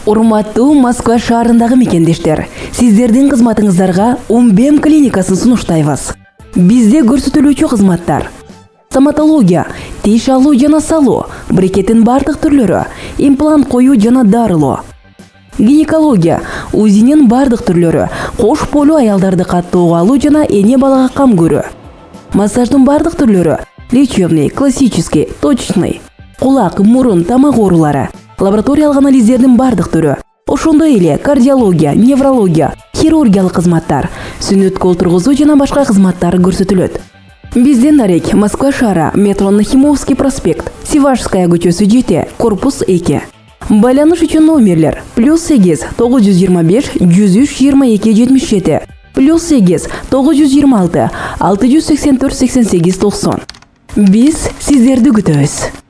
Урматтуу Москва шаарындагы мекендештер, сиздердин кызматыңыздарга Умбем клиникасын сунуштайбыз. Бизде көрсөтүлүүчү кызматтар: стоматология, тиш алуу жана салуу, брекеттин бардык түрлөрү, имплант коюу жана дарылоо. Гинекология, УЗИнин бардык түрлөрү, кош бойлуу аялдарды каттоого алуу жана эне балага кам көрүү. Массаждын бардык түрлөрү: лечебный, классический, точечный. Кулак, мурун, тамак оорулары, лабораториялык анализдердин бардык түрү. Ошондой эле кардиология, неврология, хирургиялык кызматтар, сүннөткө отургузуу жана башка кызматтар көрсөтүлөт. Бизден дарек Москва шаары, метро Нахимовский проспект, Сивашская көчөсү 7, корпус 2. Байланыш үчүн номерлер: +8 925 103 22 77, +8 926 684 88 90. Биз сиздерди күтөбүз.